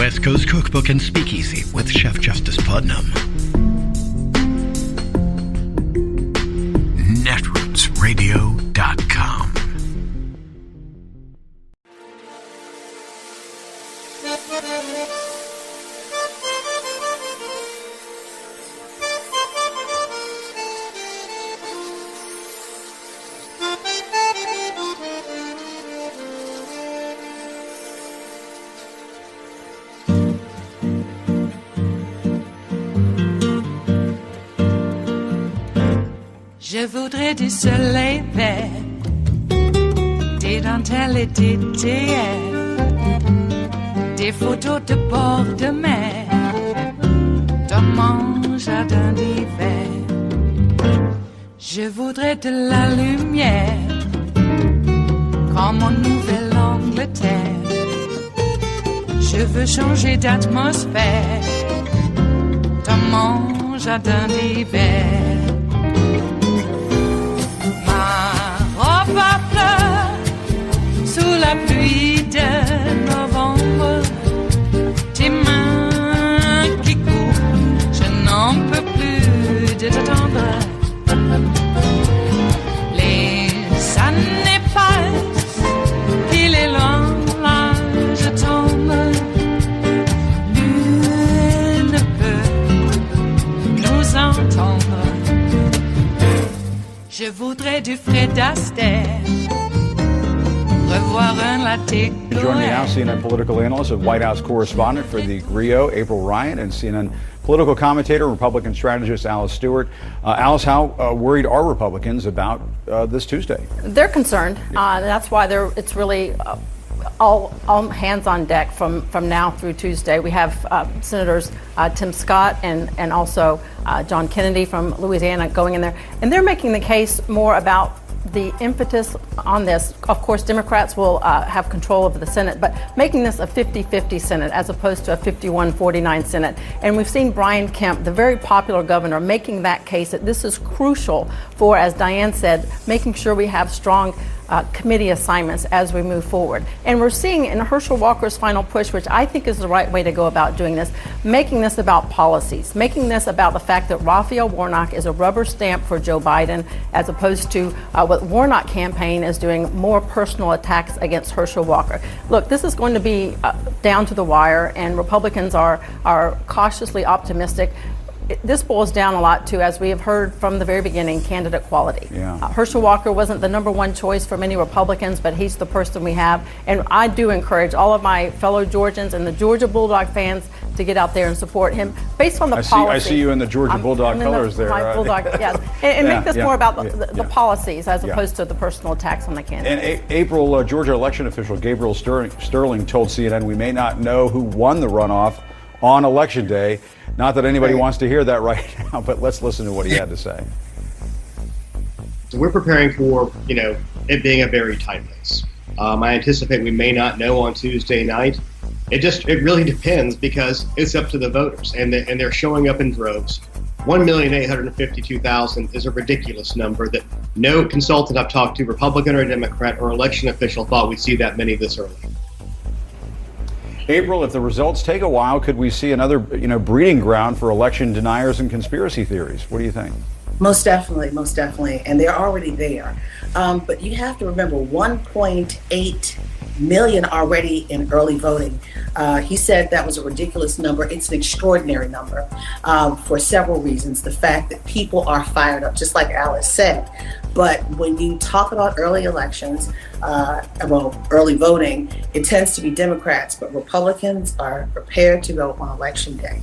West Coast Cookbook and Speakeasy with Chef Justice Putnam. Netrootsradio.com. Je voudrais du soleil vert, des dentelles et des théères, des photos de bord de mer, dans mon jardin d'hiver. Je voudrais de la lumière, comme en Nouvelle-Angleterre. Je veux changer d'atmosphère, dans mon jardin d'hiver. Ma fleur sous la pluie de novembre, tes mains qui courent, je n'en peux plus de t'attendre. Les années passent, il est loin, là je tombe. Nul ne peut nous entendre. Je voudrais du Fred Astaire, revoir un latte. Joining me now, CNN political analyst and White House correspondent for the GRIO, April Ryan, and CNN political commentator, Republican strategist Alice Stewart. Alice, how worried are Republicans about this Tuesday? They're concerned. That's why it's really all hands on deck from now through Tuesday. We have Senators Tim Scott and also John Kennedy from Louisiana going in there. And they're making the case more about the impetus on this. Of course, Democrats will have control of the Senate, but making this a 50-50 Senate as opposed to a 51-49 Senate. And we've seen Brian Kemp, the very popular governor, making that case that this is crucial for, as Diane said, making sure we have strong committee assignments as we move forward. And we're seeing in Herschel Walker's final push, which I think is the right way to go about doing this, making this about policies, making this about the fact that Raphael Warnock is a rubber stamp for Joe Biden, as opposed to what Warnock campaign is doing, more personal attacks against Herschel Walker. Look, this is going to be down to the wire, and Republicans are cautiously optimistic. This boils down a lot to, as we have heard from the very beginning, candidate quality. Yeah. Herschel Walker wasn't the number one choice for many Republicans, but he's the person we have. And I do encourage all of my fellow Georgians and the Georgia Bulldog fans to get out there and support him based on the policy. I see you in the Georgia Bulldog colors there. My Bulldog, yes. And make this more about the policies as opposed to the personal attacks on the candidates. And April, Georgia election official Gabriel Sterling told CNN we may not know who won the runoff on Election Day. Not that anybody wants to hear that right now, but let's listen to what he had to say. So we're preparing for, it being a very tight race. I anticipate we may not know on Tuesday night. It really depends, because it's up to the voters, and they're showing up in droves. 1,852,000 is a ridiculous number that no consultant I've talked to, Republican or Democrat or election official, thought we'd see that many this early. April, if the results take a while, could we see another, breeding ground for election deniers and conspiracy theories? What do you think? Most definitely, and they're already there. But you have to remember, 1.8 million already in early voting. He said that was a ridiculous number. It's an extraordinary number for several reasons. The fact that people are fired up, just like Alice said. But when you talk about early elections, early voting, it tends to be Democrats, but Republicans are prepared to go on Election Day.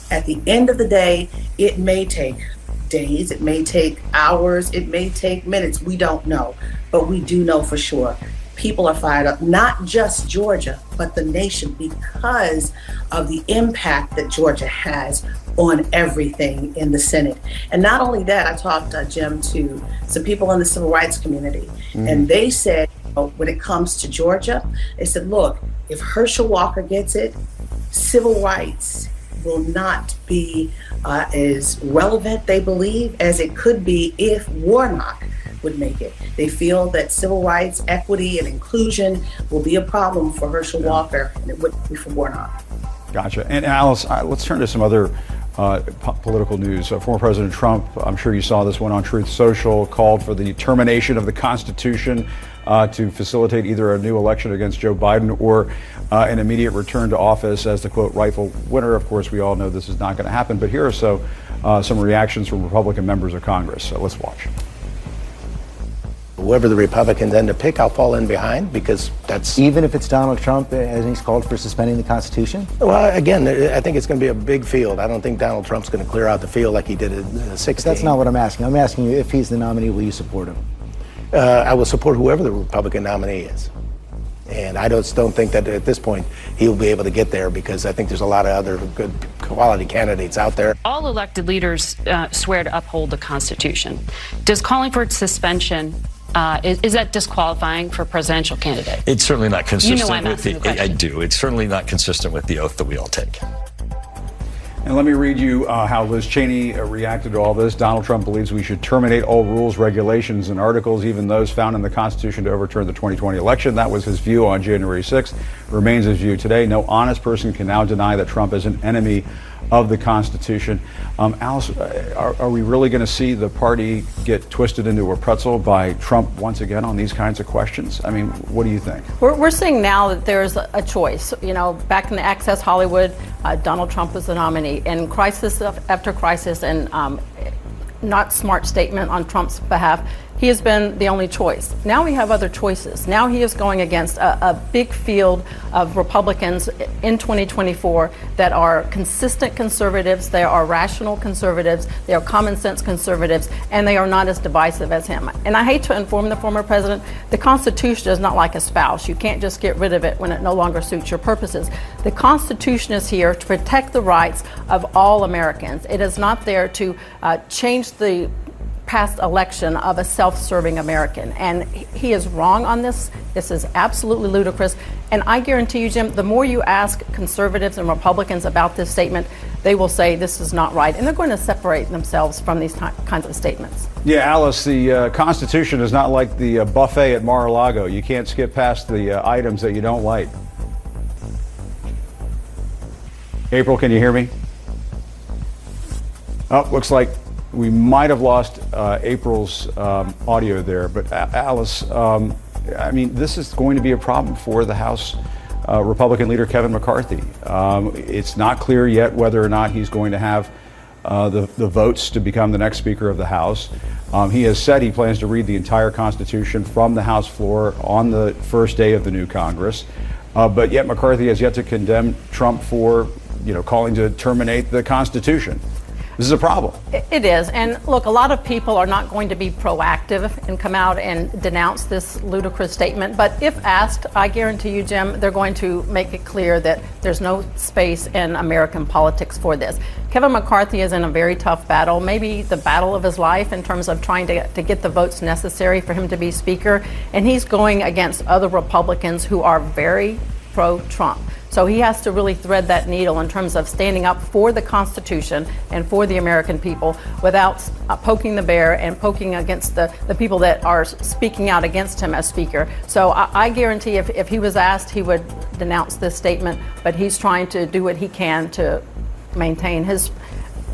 At the end of the day, it may take days, it may take hours, it may take minutes. We don't know, but we do know for sure. People are fired up, not just Georgia, but the nation, because of the impact that Georgia has on everything in the Senate. And not only that, I talked, Jim, to some people in the civil rights community, and they said, when it comes to Georgia, they said, look, if Herschel Walker gets it, civil rights will not be as relevant, they believe, as it could be if Warnock would make it. They feel that civil rights, equity, and inclusion will be a problem for Herschel Walker, and it wouldn't be for Warnock. Gotcha. And Alice, let's turn to some other political news. Former President Trump, I'm sure you saw this one on Truth Social, called for the termination of the Constitution to facilitate either a new election against Joe Biden or an immediate return to office as the, quote, rightful winner. Of course, we all know this is not going to happen, but here are some reactions from Republican members of Congress. So let's watch. Whoever the Republicans end up pick, I'll fall in behind, because that's... Even if it's Donald Trump, as he's called for suspending the Constitution? Well, again, I think it's going to be a big field. I don't think Donald Trump's going to clear out the field like he did in 2016. That's not what I'm asking. I'm asking you, if he's the nominee, will you support him? I will support whoever the Republican nominee is. And I just don't think that at this point he'll be able to get there, because I think there's a lot of other good quality candidates out there. All elected leaders swear to uphold the Constitution. Does calling for its suspension, is that disqualifying for a presidential candidate? It's certainly not consistent. You know I'm with asking the question. I do. It's certainly not consistent with the oath that we all take. And let me read you how Liz Cheney reacted to all this. Donald Trump believes we should terminate all rules, regulations, and articles, even those found in the Constitution, to overturn the 2020 election. That was his view on January 6th. Remains his view today. No honest person can now deny that Trump is an enemy of the Constitution. Alice, are we really going to see the party get twisted into a pretzel by Trump once again on these kinds of questions? I mean, what do you think? We're seeing now that there's a choice. You know, back in the Access Hollywood, Donald Trump was the nominee. And crisis after crisis and not smart statement on Trump's behalf, he has been the only choice. Now we have other choices. Now he is going against a big field of Republicans in 2024 that are consistent conservatives, they are rational conservatives, they are common sense conservatives, and they are not as divisive as him. And I hate to inform the former president, the Constitution is not like a spouse. You can't just get rid of it when it no longer suits your purposes. The Constitution is here to protect the rights of all Americans. It is not there to change the past election of a self-serving American. And he is wrong on this. This is absolutely ludicrous. And I guarantee you, Jim, the more you ask conservatives and Republicans about this statement, they will say this is not right. And they're going to separate themselves from these kinds of statements. Yeah, Alice, the Constitution is not like the buffet at Mar-a-Lago. You can't skip past the items that you don't like. April, can you hear me? Oh, looks like we might have lost April's audio there, but Alice, I mean, this is going to be a problem for the House Republican leader Kevin McCarthy. It's not clear yet whether or not he's going to have the votes to become the next Speaker of the House. He has said he plans to read the entire Constitution from the House floor on the first day of the new Congress, but yet McCarthy has yet to condemn Trump for, calling to terminate the Constitution. This is a problem. It is. And look, a lot of people are not going to be proactive and come out and denounce this ludicrous statement. But if asked, I guarantee you, Jim, they're going to make it clear that there's no space in American politics for this. Kevin McCarthy is in a very tough battle, maybe the battle of his life in terms of trying to get the votes necessary for him to be Speaker. And he's going against other Republicans who are very pro-Trump. So he has to really thread that needle in terms of standing up for the Constitution and for the American people without poking the bear and poking against the people that are speaking out against him as Speaker. So I guarantee if he was asked, he would denounce this statement, but he's trying to do what he can to maintain his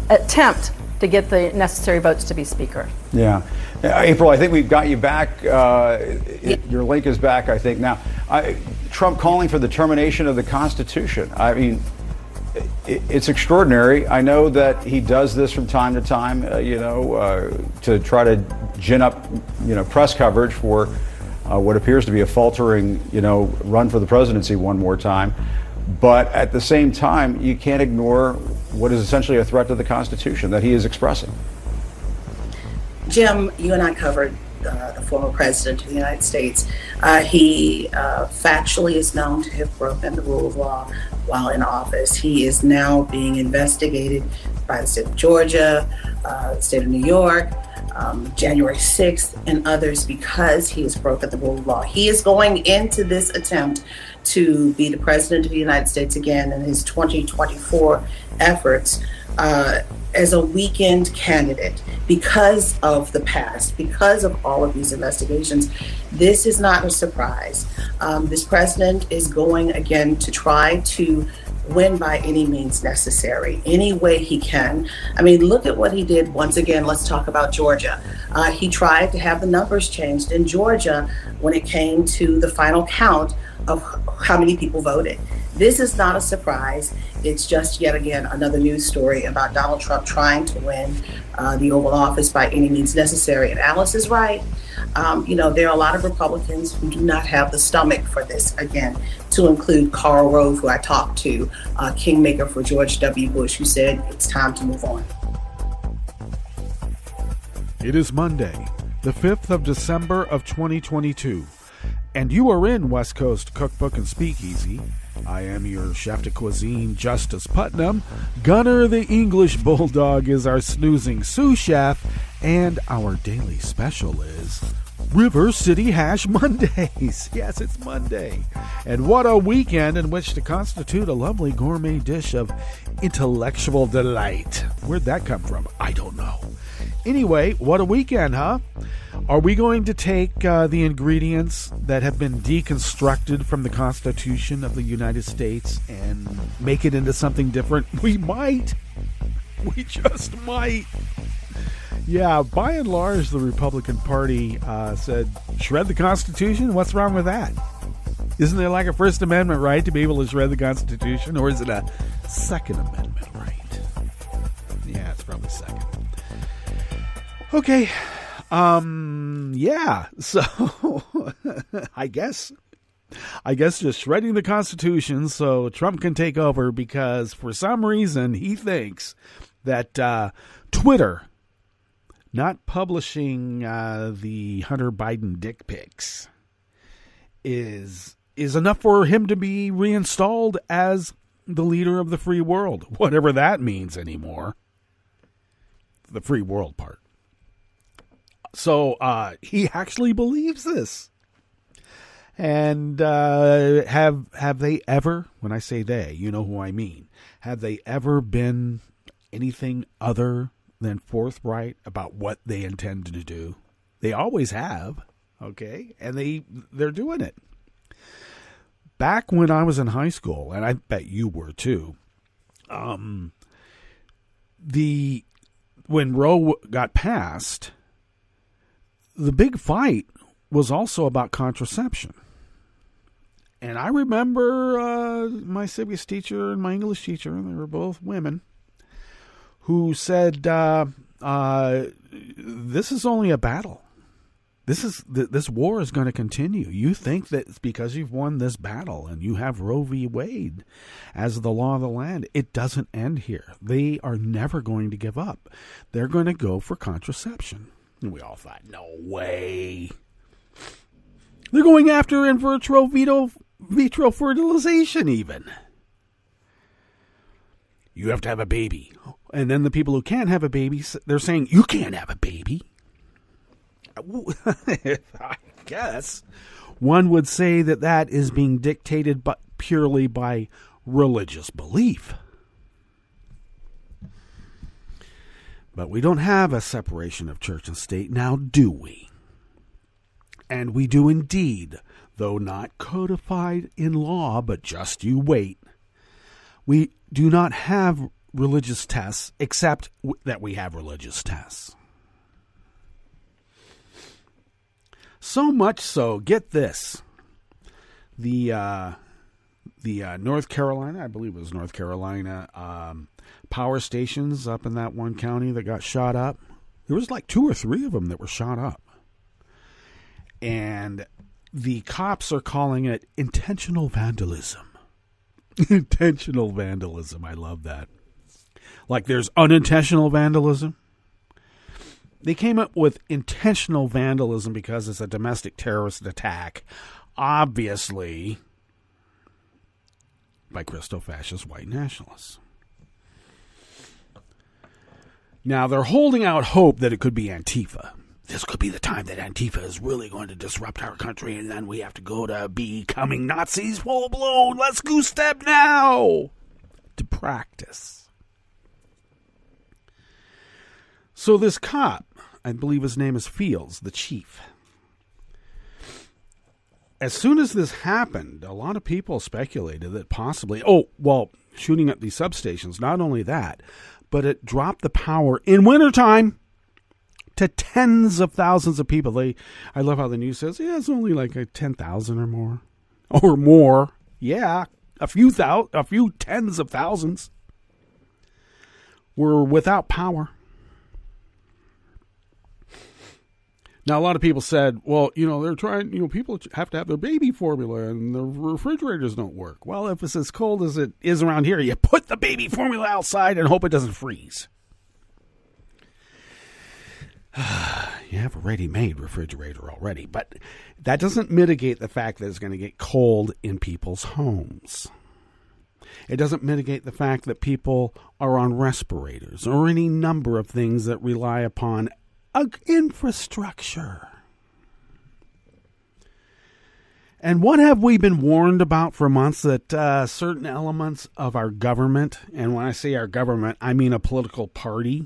attempt to get the necessary votes to be Speaker. Yeah. April, I think we've got you back. Your link is back, I think. Now, Trump calling for the termination of the Constitution. I mean, it's extraordinary. I know that he does this from time to time, to try to gin up, press coverage for what appears to be a faltering, run for the presidency one more time. But at the same time, you can't ignore what is essentially a threat to the Constitution that he is expressing. Jim, you and I covered the former president of the United States. He factually is known to have broken the rule of law while in office. He is now being investigated by the state of Georgia, the state of New York, January 6th, and others because he has broken the rule of law. He is going into this attempt to be the president of the United States again in his 2024 efforts as a weakened candidate because of the past, because of all of these investigations. This is not a surprise. This president is going again to try to win by any means necessary, any way he can. I mean, look at what he did. Once again, let's talk about Georgia. He tried to have the numbers changed in Georgia when it came to the final count of how many people voted. This is not a surprise. It's just yet again another news story about Donald Trump trying to win the Oval Office by any means necessary. And Alice is right. There are a lot of Republicans who do not have the stomach for this, again, to include Karl Rove, who I talked to, kingmaker for George W. Bush, who said it's time to move on. It is Monday, the 5th of December of 2022, and you are in West Coast Cookbook and Speakeasy. I am your chef de cuisine, Justice Putnam. Gunner the English Bulldog is our snoozing sous chef, and our daily special is River City Hash Mondays. Yes, it's Monday. And what a weekend in which to constitute a lovely gourmet dish of intellectual delight. Where'd that come from? I don't know. Anyway, what a weekend, huh? Are we going to take the ingredients that have been deconstructed from the Constitution of the United States and make it into something different? We might. We just might. Yeah, by and large, the Republican Party said, shred the Constitution? What's wrong with that? Isn't there like a First Amendment right to be able to shred the Constitution? Or is it a Second Amendment right? Yeah, it's probably second. Okay. Yeah, so I guess just shredding the Constitution so Trump can take over, because for some reason he thinks that Twitter not publishing the Hunter Biden dick pics is enough for him to be reinstalled as the leader of the free world, whatever that means anymore. The free world part. So he actually believes this. And have they ever, when I say they, you know who I mean, have they ever been anything other than forthright about what they intend to do? They always have, okay? And they're doing it. Back when I was in high school, and I bet you were too, when Roe got passed, the big fight was also about contraception. And I remember my civics teacher and my English teacher, they were both women, who said, this is only a battle. This war is going to continue. You think that it's because you've won this battle and you have Roe v. Wade as the law of the land. It doesn't end here. They are never going to give up. They're going to go for contraception. And we all thought, no way. They're going after in vitro fertilization even. You have to have a baby. And then the people who can't have a baby, they're saying, you can't have a baby. I guess one would say that is being dictated purely by religious belief. But we don't have a separation of church and state now, do we? And we do indeed, though not codified in law, but just you wait. We do not have religious tests, except that we have religious tests. So much so, get this, the North Carolina, I believe it was North Carolina, power stations up in that one county that got shot up. There was like 2 or 3 of them that were shot up. And the cops are calling it intentional vandalism. Intentional vandalism. I love that. Like there's unintentional vandalism. They came up with intentional vandalism because it's a domestic terrorist attack, obviously by Christo-fascist white nationalists. Now, they're holding out hope that it could be Antifa. This could be the time that Antifa is really going to disrupt our country, and then we have to go to becoming Nazis full-blown. Let's goose step now to practice. So this cop, I believe his name is Fields, the chief, as soon as this happened, a lot of people speculated that possibly, shooting at these substations, not only that, but it dropped the power in wintertime to tens of thousands of people. I love how the news says, it's only like 10,000 or more. Or more. Yeah, a few tens of thousands were without power. Now, a lot of people said, they're trying, people have to have their baby formula and the refrigerators don't work. Well, if it's as cold as it is around here, you put the baby formula outside and hope it doesn't freeze. You have a ready-made refrigerator already, but that doesn't mitigate the fact that it's going to get cold in people's homes. It doesn't mitigate the fact that people are on respirators or any number of things that rely upon infrastructure. And what have we been warned about for months? That certain elements of our government, and when I say our government, I mean a political party,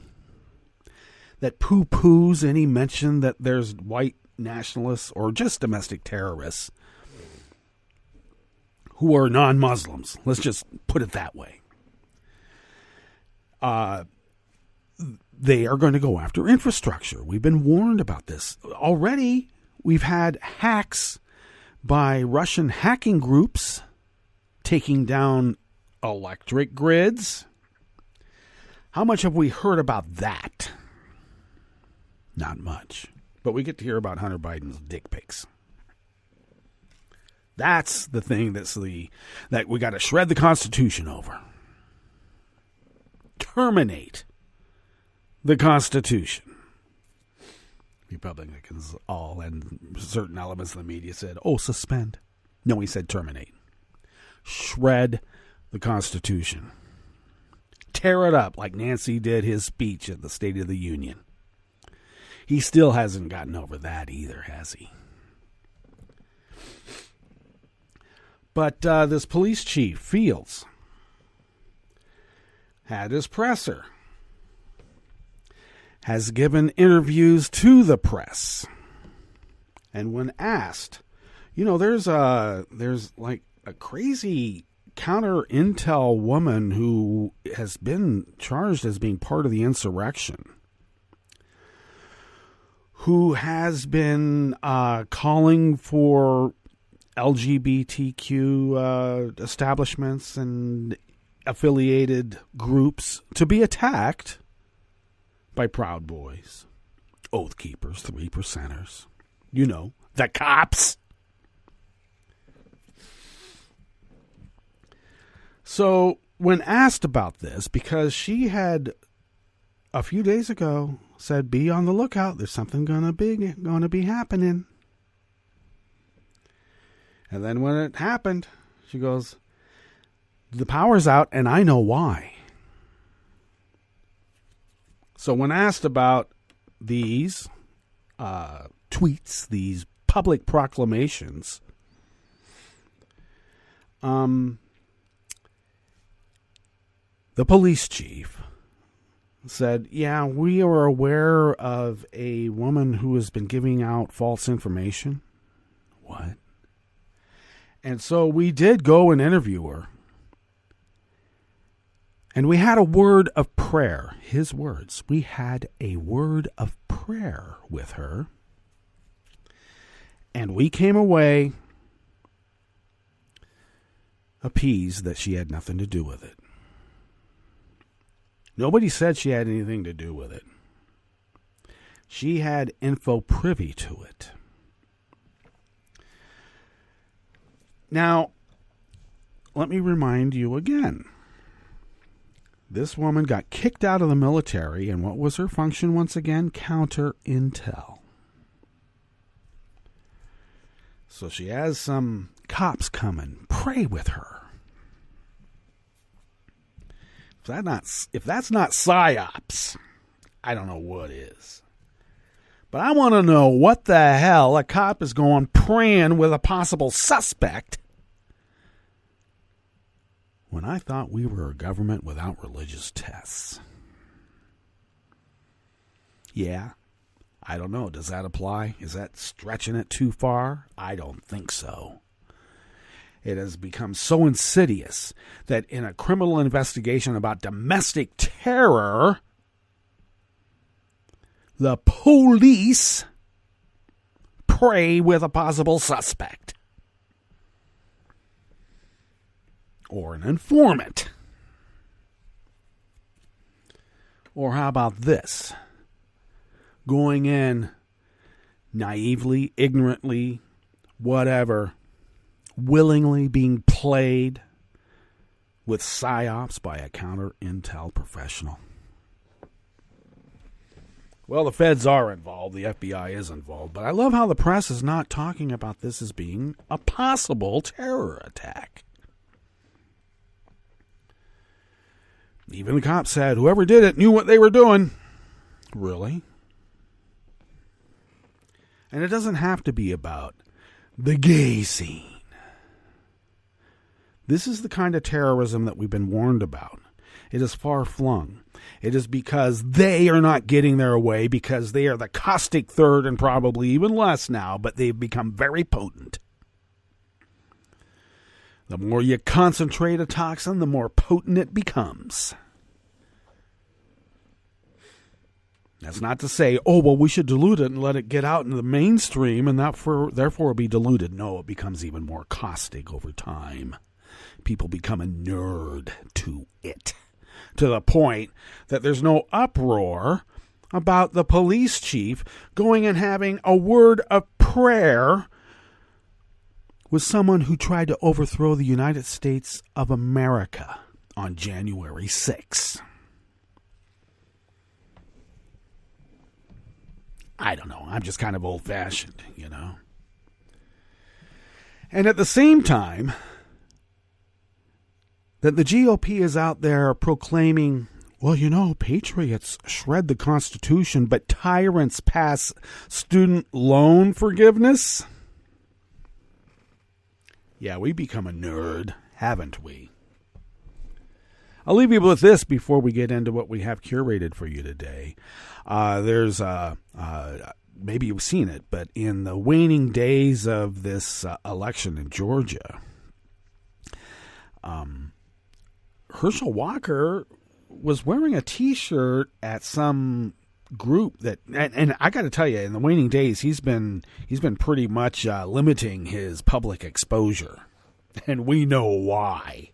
that poo-poos any mention that there's white nationalists or just domestic terrorists who are non-Muslims. Let's just put it that way. They are going to go after infrastructure. We've been warned about this. Already, we've had hacks by Russian hacking groups taking down electric grids. How much have we heard about that? Not much. But we get to hear about Hunter Biden's dick pics. That's the thing that we got to shred the Constitution over. Terminate the Constitution. Republicans all and certain elements of the media said, suspend. No, he said terminate. Shred the Constitution. Tear it up like Nancy did his speech at the State of the Union. He still hasn't gotten over that either, has he? But this police chief, Fields, had his presser, has given interviews to the press. And when asked, there's like a crazy counter intel woman who has been charged as being part of the insurrection, who has been calling for LGBTQ establishments and affiliated groups to be attacked by Proud Boys, Oath Keepers, 3%ers, the cops. So when asked about this, because she had a few days ago said, be on the lookout, there's something gonna be happening. And then when it happened, she goes, the power's out and I know why. So when asked about these tweets, these public proclamations, the police chief said, we are aware of a woman who has been giving out false information. What? And so we did go and interview her. And we had a word of prayer. His words. We had a word of prayer with her. And we came away appeased that she had nothing to do with it. Nobody said she had anything to do with it. She had info privy to it. Now, let me remind you again. This woman got kicked out of the military, and what was her function once again? Counter intel. So she has some cops come and pray with her. If that's not psyops, I don't know what is. But I want to know what the hell a cop is going praying with a possible suspect when I thought we were a government without religious tests. Yeah, I don't know. Does that apply? Is that stretching it too far? I don't think so. It has become so insidious that in a criminal investigation about domestic terror, the police prey with a possible suspect or an informant. Or how about this? Going in naively, ignorantly, whatever, willingly being played with psyops by a counter-intel professional. Well, the feds are involved. The FBI is involved. But I love how the press is not talking about this as being a possible terror attack. Even the cops said whoever did it knew what they were doing. Really? And it doesn't have to be about the gay scene. This is the kind of terrorism that we've been warned about. It is far-flung. It is because they are not getting their way, because they are the caustic third and probably even less now, but they've become very potent. The more you concentrate a toxin, the more potent it becomes. That's not to say, oh, well, we should dilute it and let it get out into the mainstream and therefore be diluted. No, it becomes even more caustic over time. People become a nerd to it, to the point that there's no uproar about the police chief going and having a word of prayer with someone who tried to overthrow the United States of America on January 6th. I don't know. I'm just kind of old-fashioned, you know. And at the same time that the GOP is out there proclaiming, well, you know, patriots shred the Constitution, but tyrants pass student loan forgiveness. Yeah, we become a nerd, haven't we? I'll leave you with this before we get into what we have curated for you today. There's maybe you've seen it, but in the waning days of this election in Georgia, Herschel Walker was wearing a T-shirt at some group that, and I got to tell you, in the waning days, he's been pretty much limiting his public exposure, and we know why.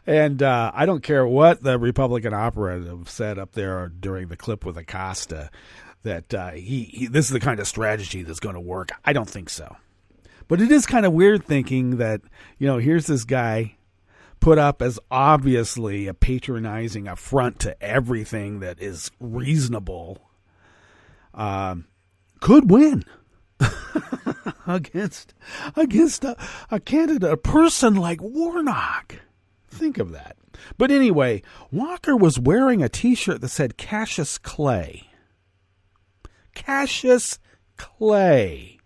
And I don't care what the Republican operative said up there during the clip with Acosta, that this is the kind of strategy that's going to work. I don't think so. But it is kind of weird thinking that, you know, here's this guy put up as obviously a patronizing affront to everything that is reasonable, could win against a candidate, a person like Warnock. Think of that. But anyway, Walker was wearing a T-shirt that said Cassius Clay. Cassius Clay.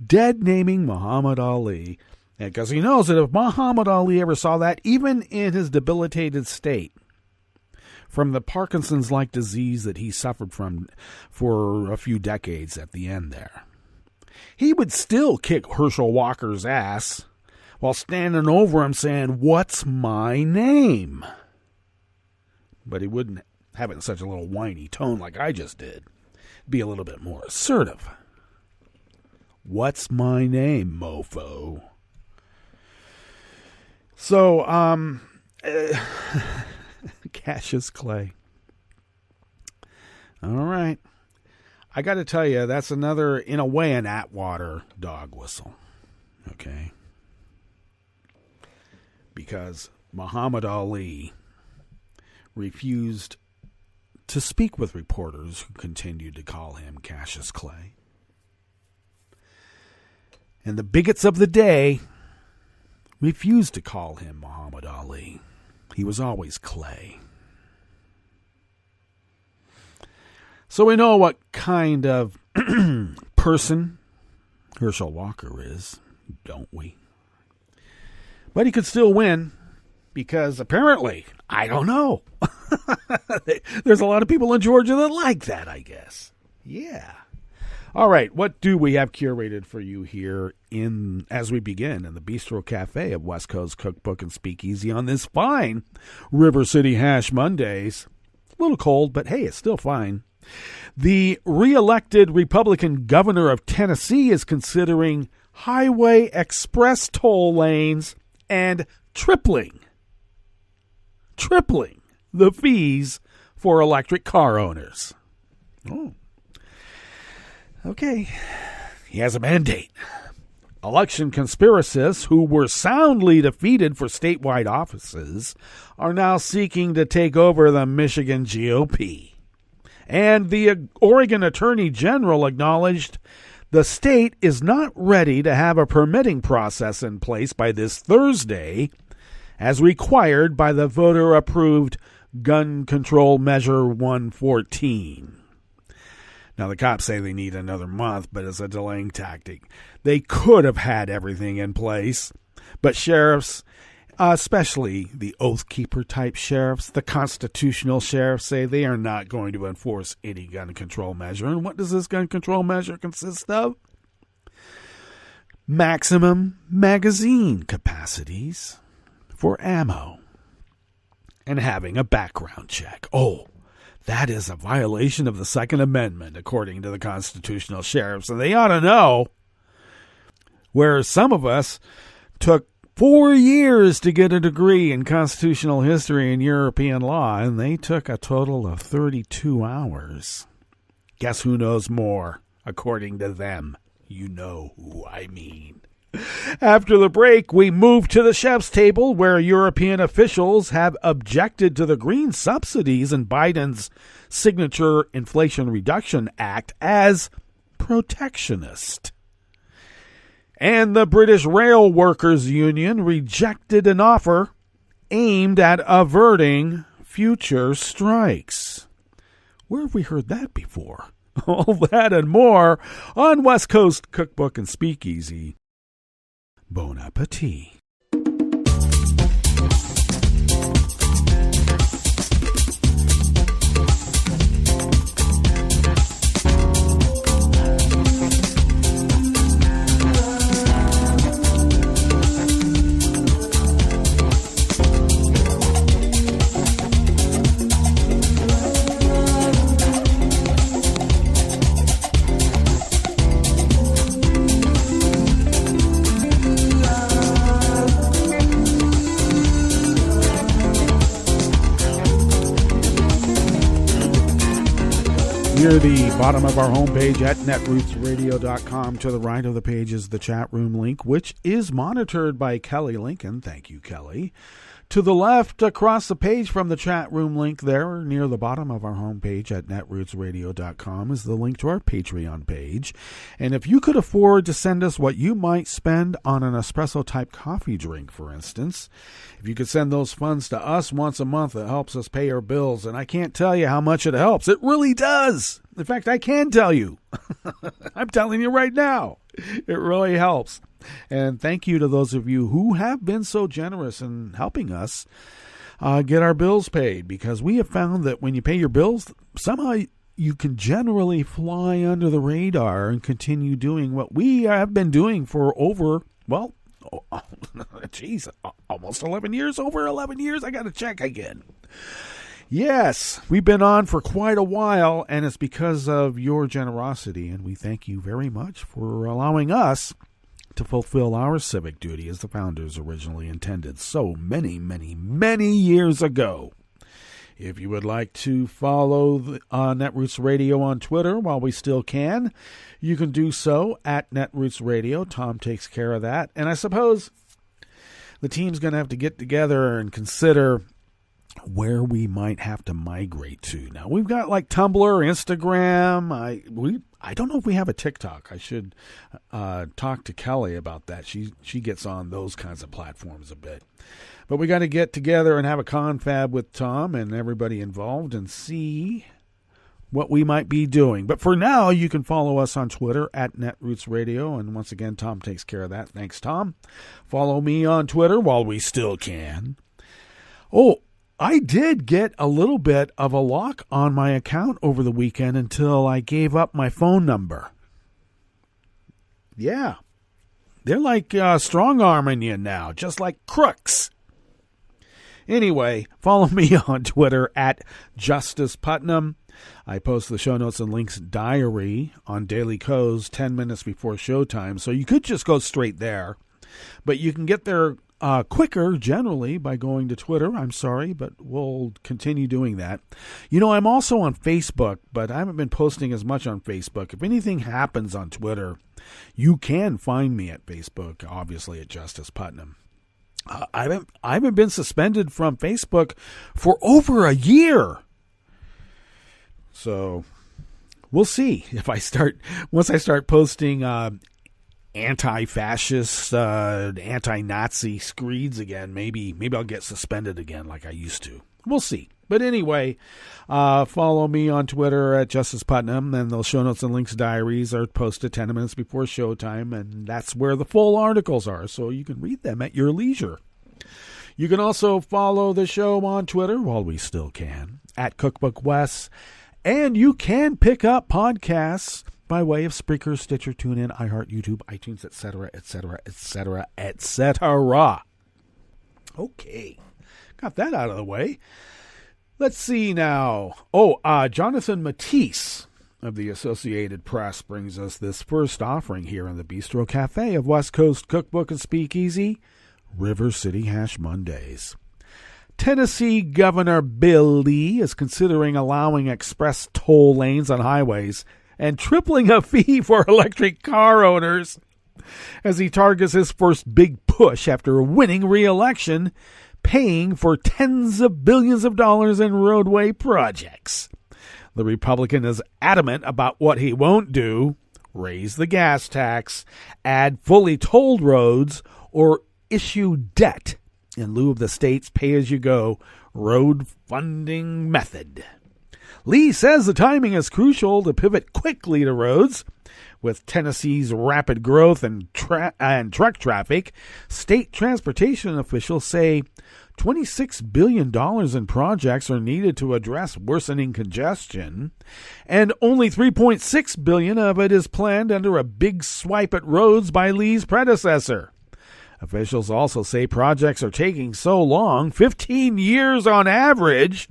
Dead naming Muhammad Ali. Because he knows that if Muhammad Ali ever saw that, even in his debilitated state, from the Parkinson's-like disease that he suffered from for a few decades at the end there, he would still kick Herschel Walker's ass while standing over him saying, "What's my name?" But he wouldn't have it in such a little whiny tone like I just did. Be a little bit more assertive. "What's my name, mofo?" So, Cassius Clay. All right. I got to tell you, that's another, in a way, an Atwater dog whistle. Okay. Because Muhammad Ali refused to speak with reporters who continued to call him Cassius Clay. And the bigots of the day refused to call him Muhammad Ali. He was always Clay. So we know what kind of person Herschel Walker is, don't we? But he could still win. because apparently, I don't know. There's a lot of people in Georgia that like that, I guess. Yeah. All right, what do we have curated for you here as we begin in the Bistro Cafe of West Coast Cookbook and Speakeasy on this fine River City Hash Mondays? A little cold, but hey, it's still fine. The re-elected Republican governor of Tennessee is considering highway express toll lanes and tripling the fees for electric car owners. Oh. Okay, he has a mandate. Election conspiracists who were soundly defeated for statewide offices are now seeking to take over the Michigan GOP. And the Oregon Attorney General acknowledged the state is not ready to have a permitting process in place by this Thursday, as required by the voter-approved Gun Control Measure 114. Now, the cops say they need another month, but it's a delaying tactic. They could have had everything in place, but sheriffs, especially the Oath Keeper type sheriffs, the constitutional sheriffs, say they are not going to enforce any gun control measure. And what does this gun control measure consist of? Maximum magazine capacities for ammo and having a background check. Oh, that is a violation of the Second Amendment, according to the constitutional sheriffs. And they ought to know, where some of us took 4 years to get a degree in constitutional history and European law, and they took a total of 32 hours. Guess who knows more, according to them? You know who I mean. After the break, we move to the chef's table, where European officials have objected to the green subsidies in Biden's signature Inflation Reduction Act as protectionist. And the British Rail Workers Union rejected an offer aimed at averting future strikes. Where have we heard that before? All that and more on West Coast Cookbook and Speakeasy. Bon appetit. Near the bottom of our homepage at netrootsradio.com, to the right of the page is the chat room link, which is monitored by Kelly Lincoln. Thank you, Kelly. To the left, across the page from the chat room link there, near the bottom of our homepage at netrootsradio.com, is the link to our Patreon page. And if you could afford to send us what you might spend on an espresso-type coffee drink, for instance, if you could send those funds to us once a month, it helps us pay our bills. And I can't tell you how much it helps. It really does. In fact, I can tell you. I'm telling you right now. It really helps. And thank you to those of you who have been so generous in helping us get our bills paid, because we have found that when you pay your bills, somehow you can generally fly under the radar and continue doing what we have been doing for over, well, almost 11 years, over 11 years. I got to check again. Yes, we've been on for quite a while, and it's because of your generosity, and we thank you very much for allowing us to fulfill our civic duty as the founders originally intended so many, many, many years ago. If you would like to follow Netroots Radio on Twitter while we still can, you can do so at Netroots Radio. Tom takes care of that. And I suppose the team's going to have to get together and consider where we might have to migrate to. Now, we've got like Tumblr, Instagram. I don't know if we have a TikTok. I should talk to Kelly about that. She gets on those kinds of platforms a bit. But we got to get together and have a confab with Tom and everybody involved and see what we might be doing. But for now, you can follow us on Twitter at Netroots Radio. And once again, Tom takes care of that. Thanks, Tom. Follow me on Twitter while we still can Oh, I did get a little bit of a lock on my account over the weekend until I gave up my phone number. Yeah. They're like strong-arming you now, just like crooks. Anyway, follow me on Twitter at Justice Putnam. I post the show notes and links diary on Daily Kos 10 minutes before showtime, so you could just go straight there. But you can get there quicker, generally, by going to Twitter. I'm sorry, but we'll continue doing that. You know, I'm also on Facebook, but I haven't been posting as much on Facebook. If anything happens on Twitter, you can find me at Facebook, obviously at Justice Putnam. I haven't been suspended from Facebook for over a year. So we'll see if once I start posting anti-fascist, anti-Nazi screeds again, maybe I'll get suspended again like I used to. We'll see. But anyway, follow me on Twitter at Justice Putnam, and those show notes and links diaries are posted 10 minutes before showtime, and that's where the full articles are, so you can read them at your leisure. You can also follow the show on Twitter, while we still can, at Cookbook Wes, and you can pick up podcasts by way of Spreaker, Stitcher, TuneIn, iHeart, YouTube, iTunes, etc., etc., etc., etc. Okay, got that out of the way. Let's see now. Jonathan Matisse of the Associated Press brings us this first offering here in the Bistro Cafe of West Coast Cookbook and Speakeasy, River City Hash Mondays. Tennessee Governor Bill Lee is considering allowing express toll lanes on highways and tripling a fee for electric car owners as he targets his first big push after winning re-election, paying for tens of billions of dollars in roadway projects. The Republican is adamant about what he won't do: raise the gas tax, add fully tolled roads, or issue debt in lieu of the state's pay-as-you-go road funding method. Lee says the timing is crucial to pivot quickly to roads. With Tennessee's rapid growth and truck traffic, state transportation officials say $26 billion in projects are needed to address worsening congestion, and only $3.6 billion of it is planned under a big swipe at roads by Lee's predecessor. Officials also say projects are taking so long, 15 years on average,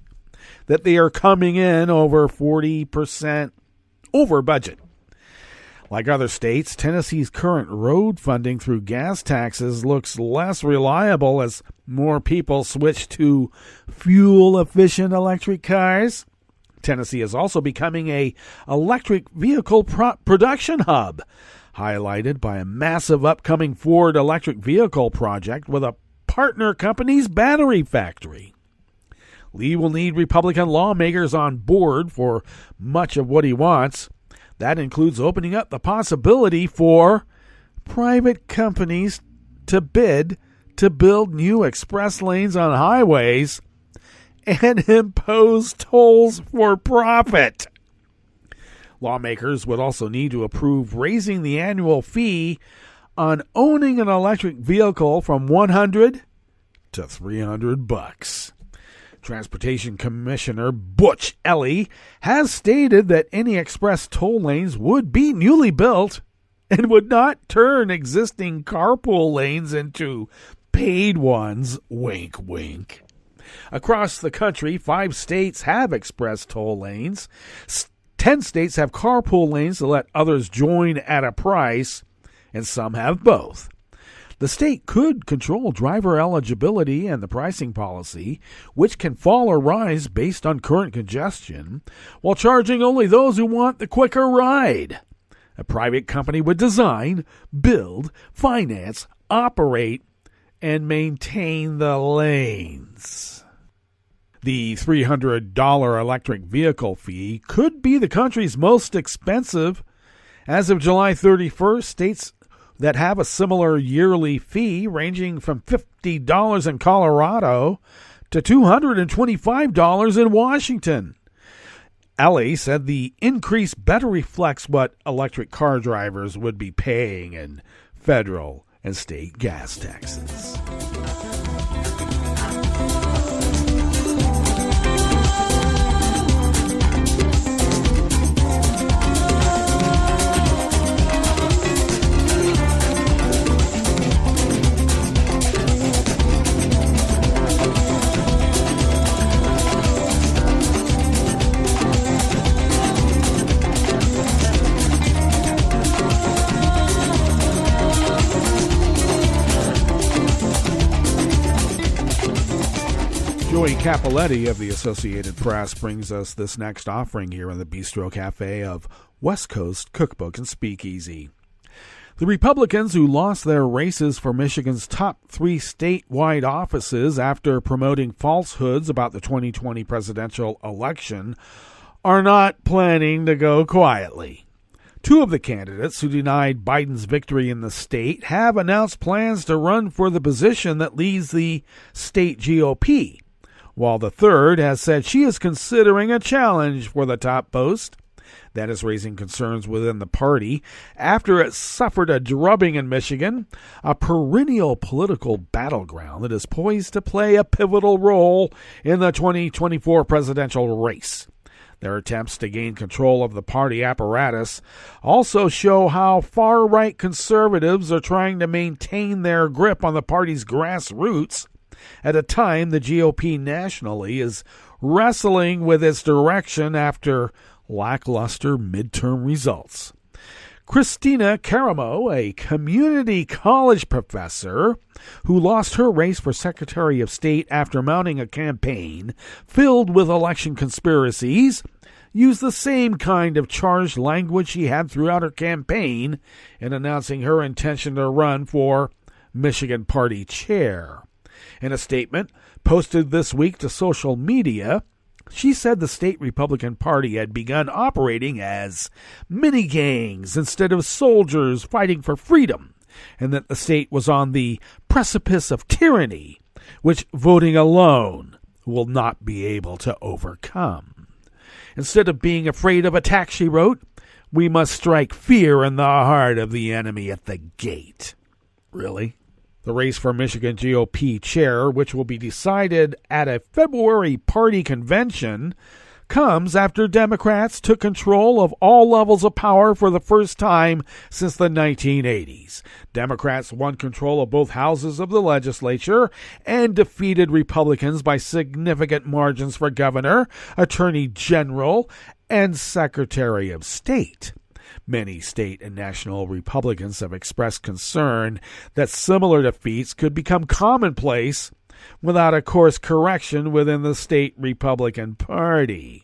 that they are coming in over 40% over budget. Like other states, Tennessee's current road funding through gas taxes looks less reliable as more people switch to fuel-efficient electric cars. Tennessee is also becoming an electric vehicle production hub, highlighted by a massive upcoming Ford electric vehicle project with a partner company's battery factory. Lee will need Republican lawmakers on board for much of what he wants. That includes opening up the possibility for private companies to bid to build new express lanes on highways and impose tolls for profit. Lawmakers would also need to approve raising the annual fee on owning an electric vehicle from $100 to $300. Transportation Commissioner Butch Ellie has stated that any express toll lanes would be newly built and would not turn existing carpool lanes into paid ones. Wink, wink. Across the country, 5 states have express toll lanes. 10 states have carpool lanes to let others join at a price, and some have both. The state could control driver eligibility and the pricing policy, which can fall or rise based on current congestion, while charging only those who want the quicker ride. A private company would design, build, finance, operate, and maintain the lanes. The $300 electric vehicle fee could be the country's most expensive. As of July 31st, states that have a similar yearly fee ranging from $50 in Colorado to $225 in Washington. Ellie said the increase better reflects what electric car drivers would be paying in federal and state gas taxes. Joey Capoletti of the Associated Press brings us this next offering here in the Bistro Cafe of West Coast Cookbook and Speakeasy. The Republicans who lost their races for Michigan's top 3 statewide offices after promoting falsehoods about the 2020 presidential election are not planning to go quietly. 2 of the candidates who denied Biden's victory in the state have announced plans to run for the position that leads the state GOP, while the third has said she is considering a challenge for the top post. That is raising concerns within the party after it suffered a drubbing in Michigan, a perennial political battleground that is poised to play a pivotal role in the 2024 presidential race. Their attempts to gain control of the party apparatus also show how far-right conservatives are trying to maintain their grip on the party's grassroots at a time the GOP nationally is wrestling with its direction after lackluster midterm results. Christina Caramo, a community college professor who lost her race for Secretary of State after mounting a campaign filled with election conspiracies, used the same kind of charged language she had throughout her campaign in announcing her intention to run for Michigan Party chair. In a statement posted this week to social media, she said the state Republican Party had begun operating as mini-gangs instead of soldiers fighting for freedom, and that the state was on the precipice of tyranny, which voting alone will not be able to overcome. Instead of being afraid of attack, she wrote, we must strike fear in the heart of the enemy at the gate. Really? The race for Michigan GOP chair, which will be decided at a February party convention, comes after Democrats took control of all levels of power for the first time since the 1980s. Democrats won control of both houses of the legislature and defeated Republicans by significant margins for governor, attorney general, and secretary of state. Many state and national Republicans have expressed concern that similar defeats could become commonplace without a course correction within the state Republican Party.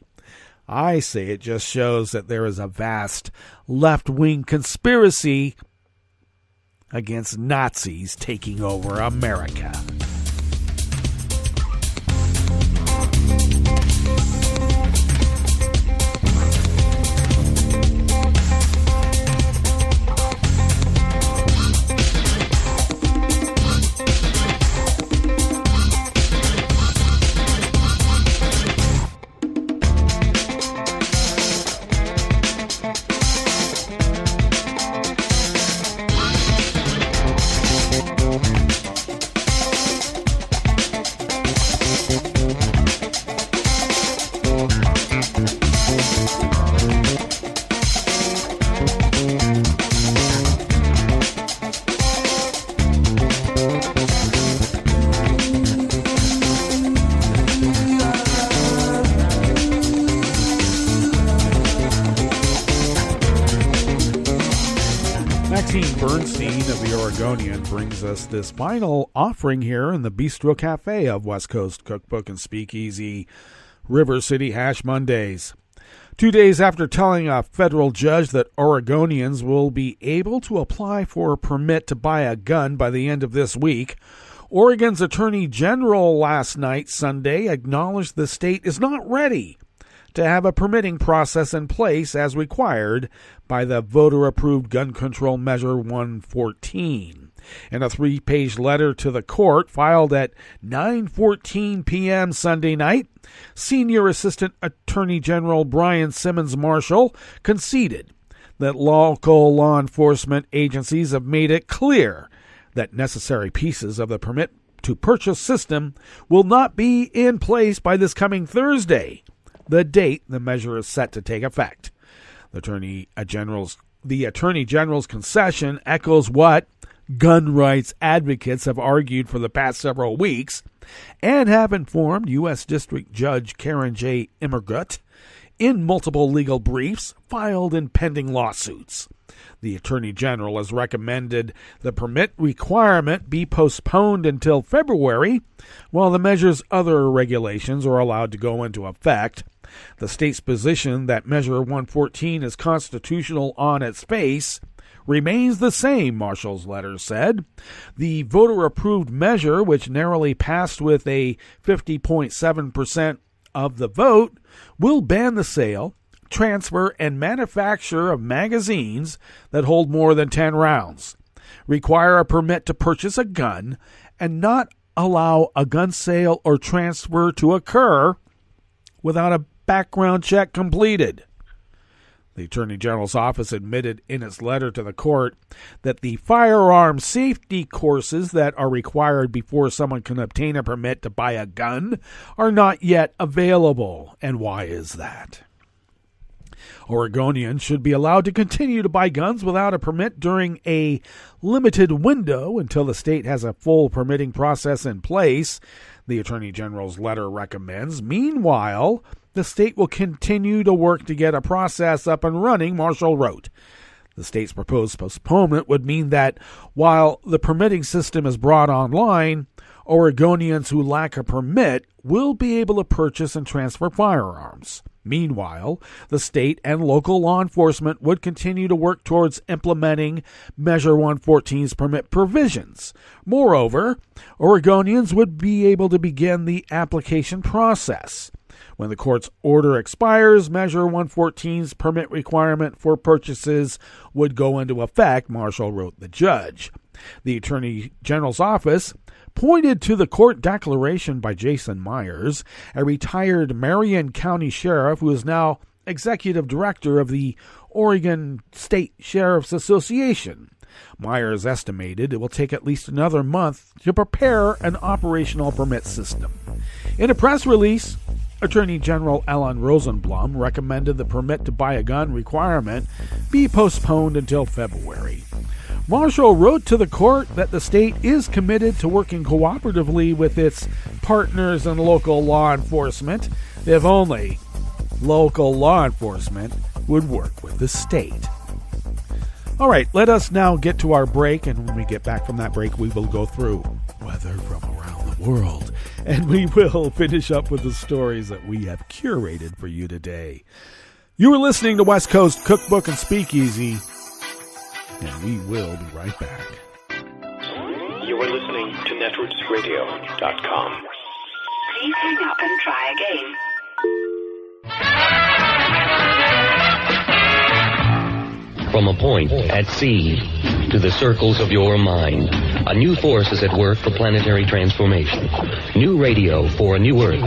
I say it just shows that there is a vast left-wing conspiracy against Nazis taking over America. Brings us this final offering here in the Bistro Cafe of West Coast Cookbook and Speakeasy, River City Hash Mondays. 2 days after telling a federal judge that Oregonians will be able to apply for a permit to buy a gun by the end of this week, Oregon's Attorney General last night, Sunday, acknowledged the state is not ready to have a permitting process in place as required by the voter-approved Gun Control Measure 114. In a 3-page letter to the court filed at 9:14 p.m. Sunday night, Senior Assistant Attorney General Brian Simmons Marshall conceded that local law enforcement agencies have made it clear that necessary pieces of the permit to purchase system will not be in place by this coming Thursday, the date the measure is set to take effect. The Attorney General's concession echoes what gun rights advocates have argued for the past several weeks and have informed U.S. District Judge Karen J. Immergut in multiple legal briefs filed in pending lawsuits. The Attorney General has recommended the permit requirement be postponed until February, while the measure's other regulations are allowed to go into effect. The state's position that Measure 114 is constitutional on its face remains the same, Marshall's letter said. The voter-approved measure, which narrowly passed with a 50.7% of the vote, will ban the sale, transfer, and manufacture of magazines that hold more than 10 rounds, require a permit to purchase a gun, and not allow a gun sale or transfer to occur without a background check completed. The Attorney General's office admitted in its letter to the court that the firearm safety courses that are required before someone can obtain a permit to buy a gun are not yet available. And why is that? Oregonians should be allowed to continue to buy guns without a permit during a limited window until the state has a full permitting process in place, the Attorney General's letter recommends. Meanwhile, the state will continue to work to get a process up and running, Marshall wrote. The state's proposed postponement would mean that while the permitting system is brought online, Oregonians who lack a permit will be able to purchase and transfer firearms. Meanwhile, the state and local law enforcement would continue to work towards implementing Measure 114's permit provisions. Moreover, Oregonians would be able to begin the application process. When the court's order expires, Measure 114's permit requirement for purchases would go into effect, Marshall wrote the judge. The Attorney General's office pointed to the court declaration by Jason Myers, a retired Marion County sheriff who is now executive director of the Oregon State Sheriff's Association. Myers estimated it will take at least another month to prepare an operational permit system. In a press release, Attorney General Ellen Rosenblum recommended the permit to buy a gun requirement be postponed until February. Marshall wrote to the court that the state is committed to working cooperatively with its partners in local law enforcement, if only local law enforcement would work with the state. All right, let us now get to our break, and when we get back from that break, we will go through weather from around the world, and we will finish up with the stories that we have curated for you today. You are listening to West Coast Cookbook and Speakeasy, and we will be right back. You are listening to netrootsradio.com. Please hang up and try again. From a point at sea to the circles of your mind, a new force is at work for planetary transformation. New radio for a new Earth.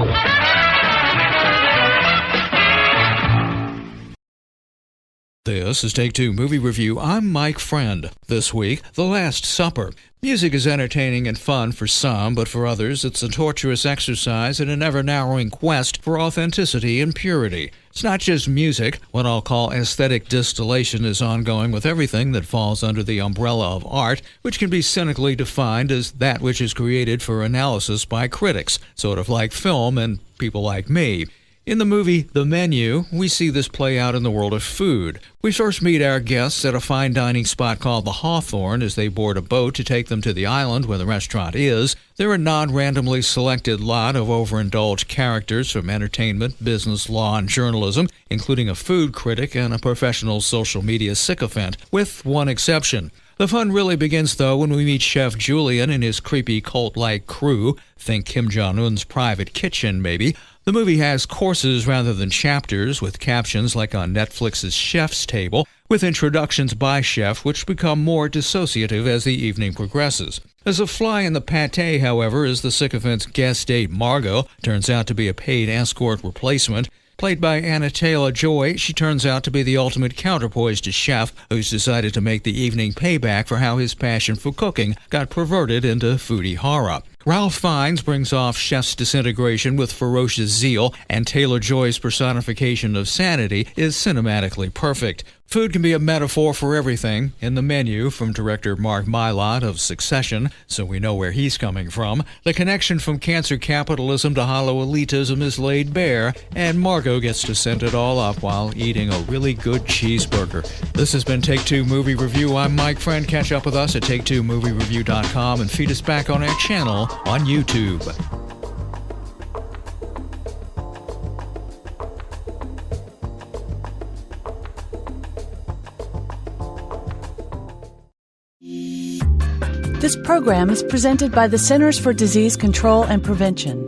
This is Take Two Movie Review. I'm Mike Friend. This week, The Last Supper. Music is entertaining and fun for some, but for others, it's a torturous exercise in an ever-narrowing quest for authenticity and purity. It's not just music. What I'll call aesthetic distillation is ongoing with everything that falls under the umbrella of art, which can be cynically defined as that which is created for analysis by critics, sort of like film and people like me. In the movie The Menu, we see this play out in the world of food. We first meet our guests at a fine dining spot called the Hawthorne as they board a boat to take them to the island where the restaurant is. They're a non-randomly selected lot of overindulged characters from entertainment, business, law, and journalism, including a food critic and a professional social media sycophant, with one exception. The fun really begins, though, when we meet Chef Julian and his creepy cult-like crew. Think Kim Jong-un's private kitchen, maybe. The movie has courses rather than chapters, with captions like on Netflix's Chef's Table, with introductions by chef which become more dissociative as the evening progresses. As a fly in the pate, however, is the sycophant's guest date Margot, turns out to be a paid escort replacement. Played by Anna Taylor-Joy, she turns out to be the ultimate counterpoise to Chef, who's decided to make the evening payback for how his passion for cooking got perverted into foodie horror. Ralph Fiennes brings off Chef's disintegration with ferocious zeal, and Taylor-Joy's personification of sanity is cinematically perfect. Food can be a metaphor for everything. In the menu from director Mark Mylod of Succession, so we know where he's coming from, the connection from cancer capitalism to hollow elitism is laid bare, and Margot gets to send it all up while eating a really good cheeseburger. This has been Take Two Movie Review. I'm Mike Friend. Catch up with us at take2moviereview.com and feed us back on our channel on YouTube. This program is presented by the Centers for Disease Control and Prevention.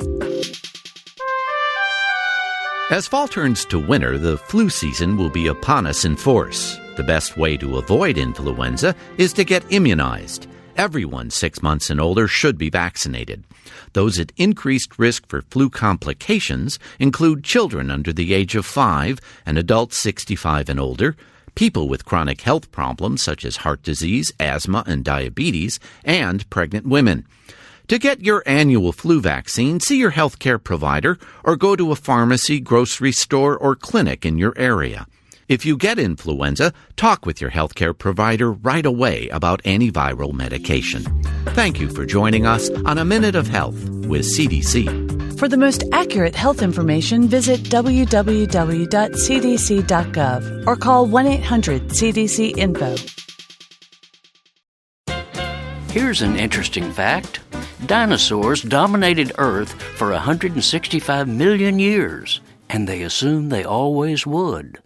As fall turns to winter, the flu season will be upon us in force. The best way to avoid influenza is to get immunized. Everyone 6 months and older should be vaccinated. Those at increased risk for flu complications include children under the age of 5 and adults 65 and older, people with chronic health problems such as heart disease, asthma, and diabetes, and pregnant women. To get your annual flu vaccine, see your healthcare provider or go to a pharmacy, grocery store, or clinic in your area. If you get influenza, talk with your healthcare provider right away about antiviral medication. Thank you for joining us on A Minute of Health with CDC. For the most accurate health information, visit www.cdc.gov or call 1-800-CDC-INFO. Here's an interesting fact. Dinosaurs dominated Earth for 165 million years, and they assumed they always would.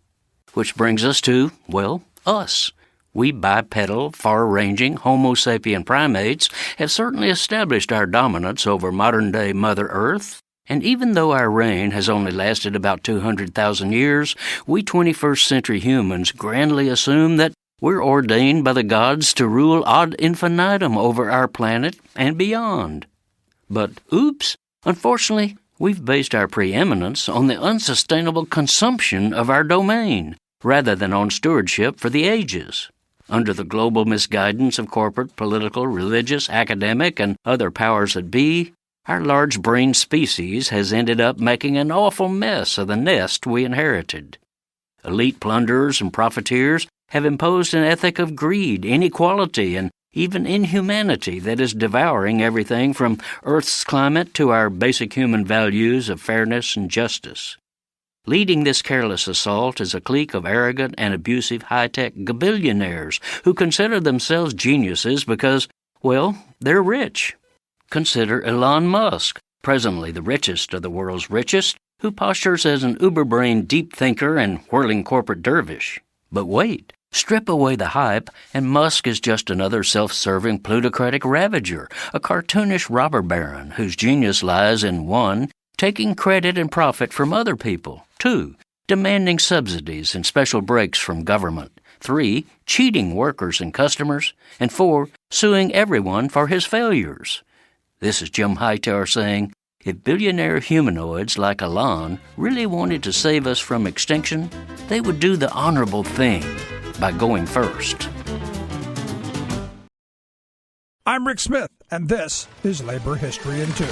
Which brings us to, well, us. We bipedal, far-ranging Homo sapien primates have certainly established our dominance over modern-day Mother Earth, and even though our reign has only lasted about 200,000 years, we 21st century humans grandly assume that we're ordained by the gods to rule ad infinitum over our planet and beyond. But oops, unfortunately, we've based our preeminence on the unsustainable consumption of our domain, rather than on stewardship for the ages. Under the global misguidance of corporate, political, religious, academic, and other powers that be, our large-brained species has ended up making an awful mess of the nest we inherited. Elite plunderers and profiteers have imposed an ethic of greed, inequality, and even inhumanity that is devouring everything from Earth's climate to our basic human values of fairness and justice. Leading this careless assault is a clique of arrogant and abusive high-tech gabillionaires who consider themselves geniuses because, well, they're rich. Consider Elon Musk, presently the richest of the world's richest, who postures as an uber-brain deep thinker and whirling corporate dervish. But wait, strip away the hype, and Musk is just another self-serving plutocratic ravager, a cartoonish robber baron whose genius lies in 1. Taking credit and profit from other people. 2. Demanding subsidies and special breaks from government. 3. Cheating workers and customers. And 4. Suing everyone for his failures. This is Jim Hightower saying, if billionaire humanoids like Elon really wanted to save us from extinction, they would do the honorable thing by going first. I'm Rick Smith, and this is Labor History in 2.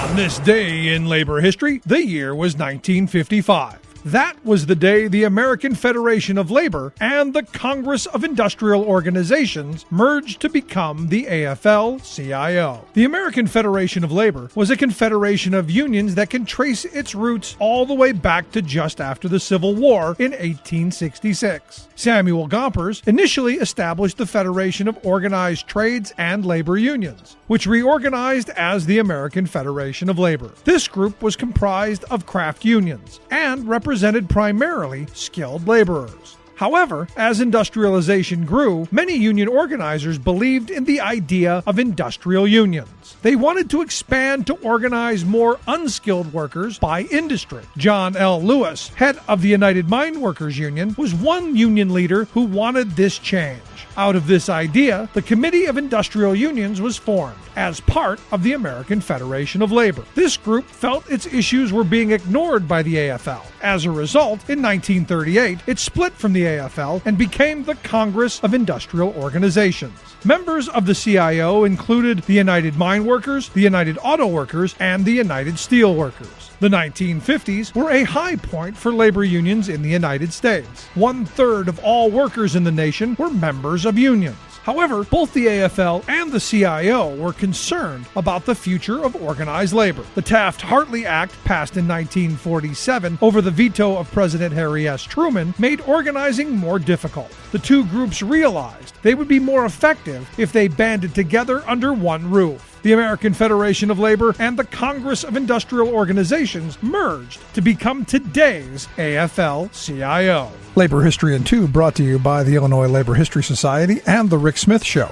On this day in labor history, the year was 1955. That was the day the American Federation of Labor and the Congress of Industrial Organizations merged to become the AFL-CIO. The American Federation of Labor was a confederation of unions that can trace its roots all the way back to just after the Civil War in 1866. Samuel Gompers initially established the Federation of Organized Trades and Labor Unions, which reorganized as the American Federation of Labor. This group was comprised of craft unions and represented primarily skilled laborers. However, as industrialization grew, many union organizers believed in the idea of industrial unions. They wanted to expand to organize more unskilled workers by industry. John L. Lewis, head of the United Mine Workers Union, was one union leader who wanted this change. change. Out of this idea, the Committee of Industrial Unions was formed as part of the American Federation of Labor. This group felt its issues were being ignored by the AFL. As a result, in 1938, it split from the AFL and became the Congress of Industrial Organizations. Members of the CIO included the United Mine Workers, the United Auto Workers, and the United Steel Workers. The 1950s were a high point for labor unions in the United States. 1/3 of all workers in the nation were members of unions. However, both the AFL and the CIO were concerned about the future of organized labor. The Taft-Hartley Act, passed in 1947 over the veto of President Harry S. Truman, made organizing more difficult. The two groups realized they would be more effective if they banded together under one roof. The American Federation of Labor and the Congress of Industrial Organizations merged to become today's AFL-CIO. Labor History in 2 brought to you by the Illinois Labor History Society and The Rick Smith Show.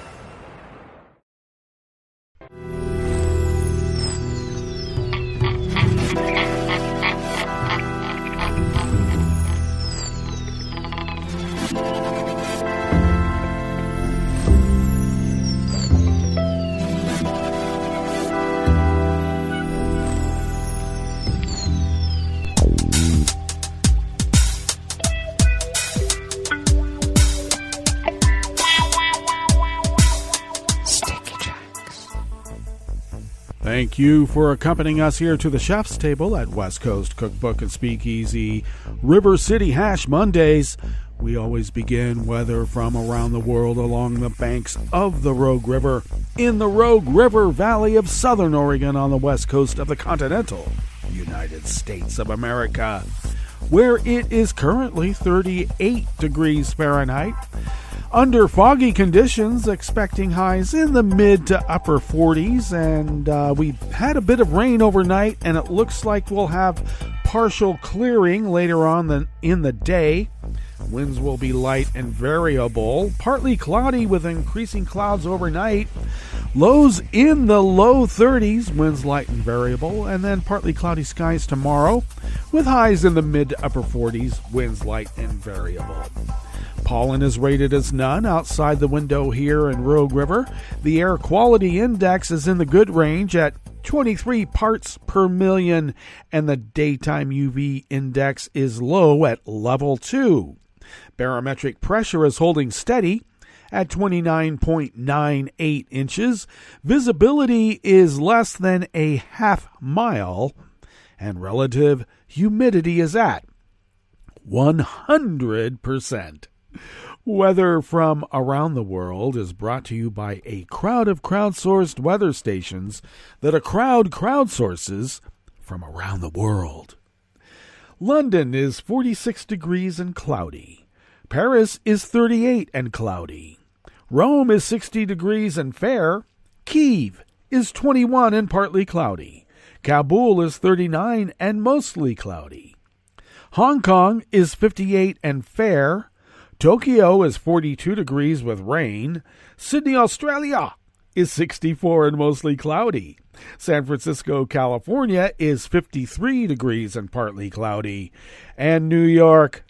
Thank you for accompanying us here to the chef's table at West Coast Cookbook and Speakeasy River City Hash Mondays. We always begin weather from around the world along the banks of the Rogue River in the Rogue River Valley of Southern Oregon on the west coast of the continental United States of America, where it is currently 38 degrees Fahrenheit. Under foggy conditions, expecting highs in the mid to upper 40s, and we had a bit of rain overnight, and it looks like we'll have partial clearing later on in the day. Winds will be light and variable, partly cloudy with increasing clouds overnight. Lows in the low 30s, winds light and variable, and then partly cloudy skies tomorrow, with highs in the mid to upper 40s, winds light and variable. Pollen is rated as none outside the window here in Rogue River. The air quality index is in the good range at 23 parts per million, and the daytime UV index is low at level 2. Barometric pressure is holding steady at 29.98 inches. Visibility is less than a half mile, and relative humidity is at 100%. Weather from around the world is brought to you by a crowd of crowdsourced weather stations that a crowd crowdsources from around the world. London is 46 degrees and cloudy. Paris is 38 and cloudy. Rome is 60 degrees and fair. Kiev is 21 and partly cloudy. Kabul is 39 and mostly cloudy. Hong Kong is 58 and fair. Tokyo is 42 degrees with rain. Sydney, Australia is 64 and mostly cloudy. San Francisco, California is 53 degrees and partly cloudy. And New York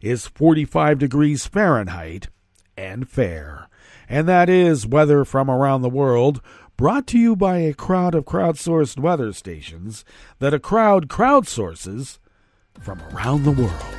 is 45 degrees Fahrenheit and fair. And that is weather from around the world, brought to you by a crowd of crowdsourced weather stations that a crowd crowdsources from around the world.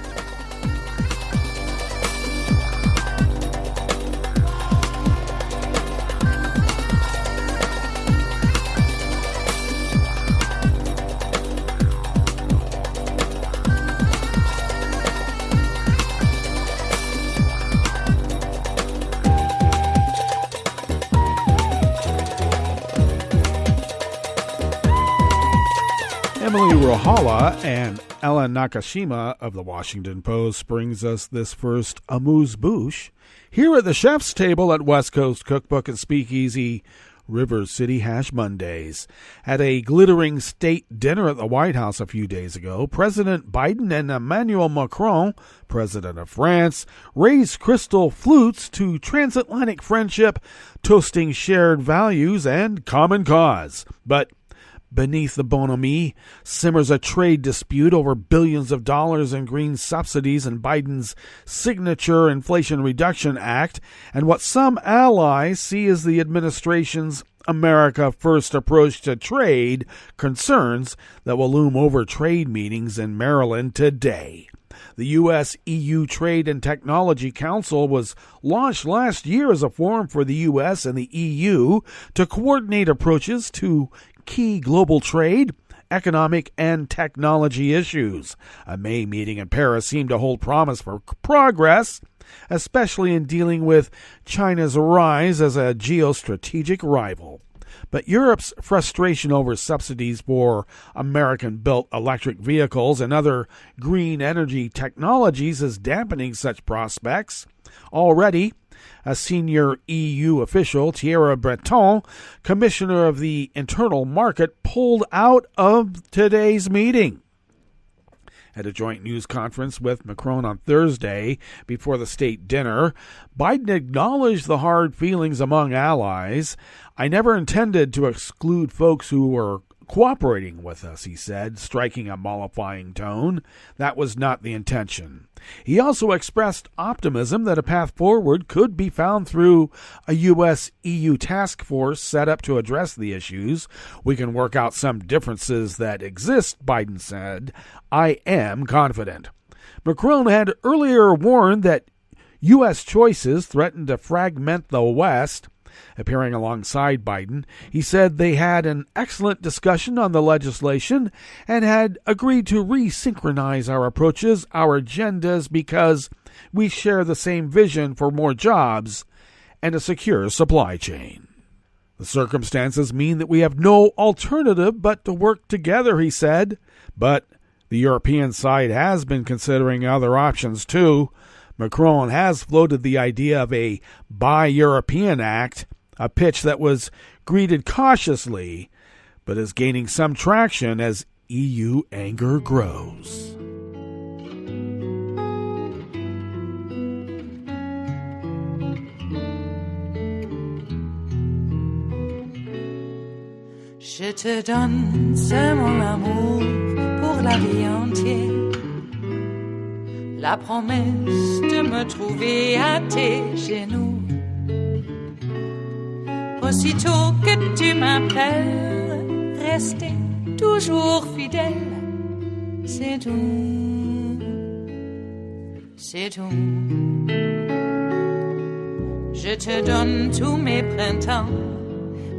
Emily Rohala and Ellen Nakashima of the Washington Post brings us this first amuse-bouche here at the chef's table at West Coast Cookbook and Speakeasy River City Hash Mondays. At a glittering state dinner at the White House a few days ago, President Biden and Emmanuel Macron, President of France, raised crystal flutes to transatlantic friendship, toasting shared values and common cause. But Beneath the bonhomie simmers a trade dispute over billions of dollars in green subsidies and Biden's signature Inflation Reduction Act, and what some allies see as the administration's America First approach to trade concerns that will loom over trade meetings in Maryland today. The U.S.-EU Trade and Technology Council was launched last year as a forum for the U.S. and the EU to coordinate approaches to key global trade, economic, and technology issues. A May meeting in Paris seemed to hold promise for progress, especially in dealing with China's rise as a geostrategic rival. But Europe's frustration over subsidies for American-built electric vehicles and other green energy technologies is dampening such prospects. Already, a senior EU official, Thierry Breton, commissioner of the internal market, pulled out of today's meeting. At a joint news conference with Macron on Thursday before the state dinner, Biden acknowledged the hard feelings among allies. "I never intended to exclude folks who were cooperating with us," he said, striking a mollifying tone. That was not the intention. He also expressed optimism that a path forward could be found through a U.S.-EU task force set up to address the issues. "We can work out some differences that exist," Biden said. "I am confident." Macron had earlier warned that U.S. choices threatened to fragment the West. Appearing alongside Biden, he said they had an excellent discussion on the legislation and had agreed to resynchronize our approaches, our agendas, because we share the same vision for more jobs and a secure supply chain. "The circumstances mean that we have no alternative but to work together," he said. But the European side has been considering other options too. Macron has floated the idea of a Buy European Act, a pitch that was greeted cautiously, but is gaining some traction as EU anger grows. Je te donne ce mon amour pour la vie entière. La promesse de me trouver à tes genoux. Aussitôt que tu m'appelles, rester toujours fidèle. C'est tout, c'est tout. Je te donne tous mes printemps,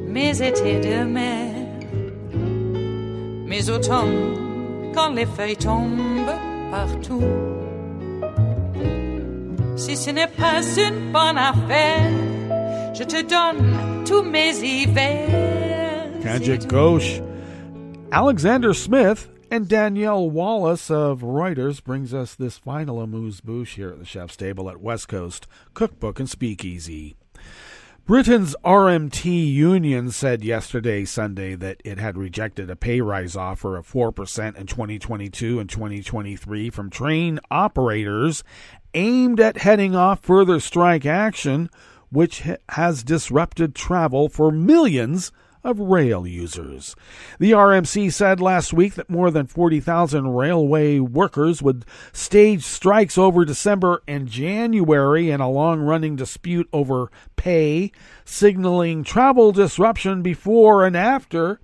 mes étés de mer, mes automnes quand les feuilles tombent partout. Si ce n'est pas une bonne affaire, je te donne tous mes hivers. Kajik Ghosh, Alexander Smith, and Danielle Wallace of Reuters brings us this final amuse-bouche here at the Chef's Table at West Coast Cookbook and Speakeasy. Britain's RMT union said yesterday, Sunday, that it had rejected a pay rise offer of 4% in 2022 and 2023 from train operators aimed at heading off further strike action, which has disrupted travel for millions of rail users. The RMC said last week that more than 40,000 railway workers would stage strikes over December and January in a long-running dispute over pay, signaling travel disruption before and after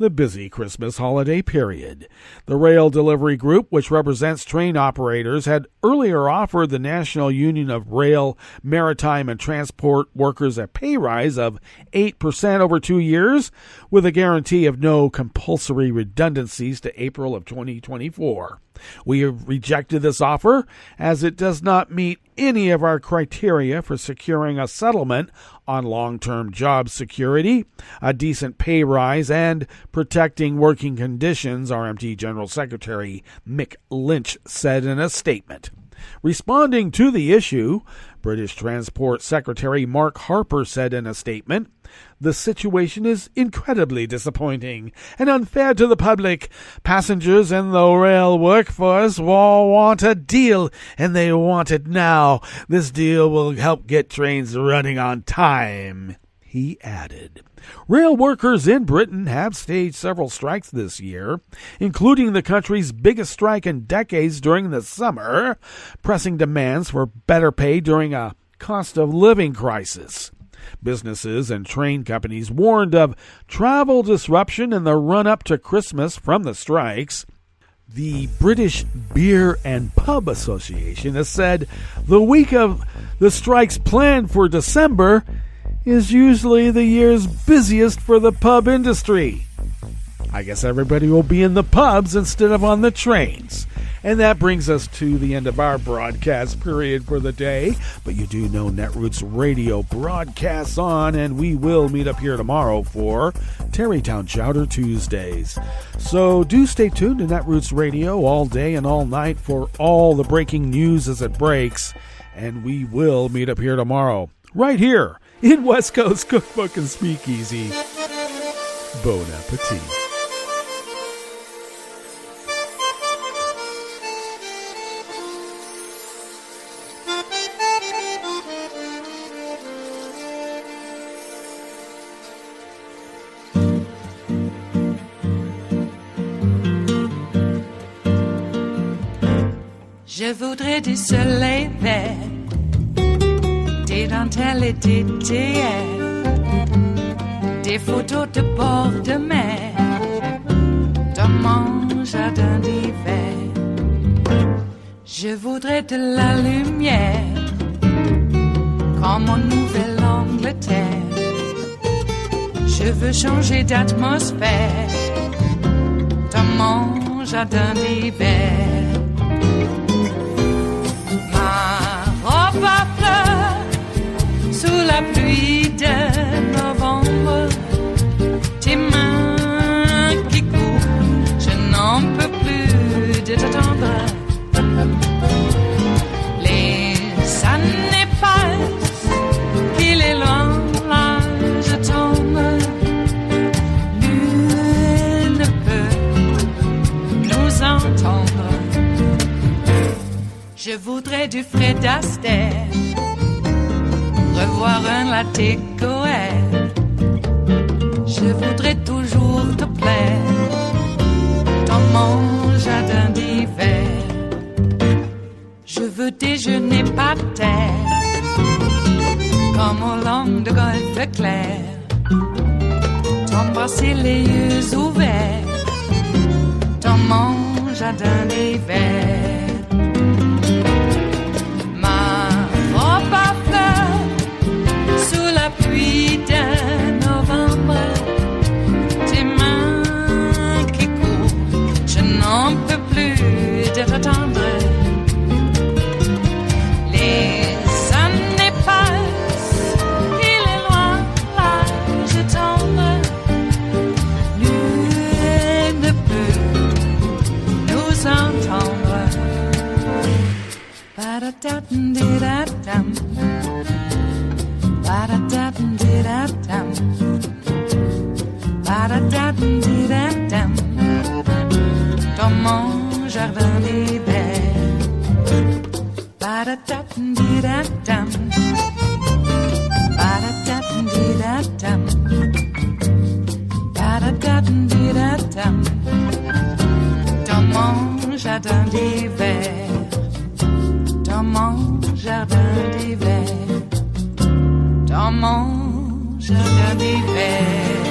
the busy Christmas holiday period. The Rail Delivery Group, which represents train operators, had earlier offered the National Union of Rail, Maritime, and Transport Workers a pay rise of 8% over 2 years, with a guarantee of no compulsory redundancies to April of 2024. We have rejected this offer as it does not meet any of our criteria for securing a settlement on long-term job security, a decent pay rise, and protecting working conditions, RMT General Secretary Mick Lynch said in a statement. Responding to the issue, British Transport Secretary Mark Harper said in a statement, "The situation is incredibly disappointing and unfair to the public. Passengers and the rail workforce all want a deal, and they want it now. This deal will help get trains running on time," he added. Rail workers in Britain have staged several strikes this year, including the country's biggest strike in decades during the summer, pressing demands for better pay during a cost of living crisis. Businesses and train companies warned of travel disruption in the run-up to Christmas from the strikes. The British Beer and Pub Association has said the week of the strikes planned for December is usually the year's busiest for the pub industry. I guess everybody will be in the pubs instead of on the trains. And that brings us to the end of our broadcast period for the day. But you do know Netroots Radio broadcasts on, and we will meet up here tomorrow for Tarrytown Chowder Tuesdays. So do stay tuned to Netroots Radio all day and all night for all the breaking news as it breaks. And we will meet up here tomorrow, right here in West Coast Cookbook and Speakeasy. Bon appetit. Je voudrais du soleil vert, des dentelles et des théières, des photos de bord de mer, dans mon jardin d'hiver. Je voudrais de la lumière, comme en Nouvelle-Angleterre. Je veux changer d'atmosphère, dans mon jardin d'hiver. À fleurs, sous la pluie de novembre, tes mains qui courent, je n'en peux plus de t'attendre. Les années passent, qu'il est loin, là je tombe. Nul ne peut nous entendre. Je voudrais du Fred Astaire, revoir un latte Goer. Je voudrais toujours te plaire dans mon jardin d'hiver. Je veux déjeuner par terre, comme au long de golfe clair, t'embrasser les yeux ouverts dans mon jardin d'hiver. Pluie de novembre, tes mains qui courent, je n'en peux plus de t'attendre. Les années passent, il est loin, là je tombe. Nul ne peut nous entendre. Ba-da-da-dum-di-da-dum. Ba-da-da-dum-di-da-dum. Ba-da-da-dum-di-da-dum. Dans mon jardin d'hiver. Ba-da-da-dum-di-da-dum. Ba-da-da-dum-di-da-dum. Ba-da-da-dum-di-da-dum. Dans mon jardin d'hiver. Dans mon jardin d'hiver. Dans mon jardin d'hiver.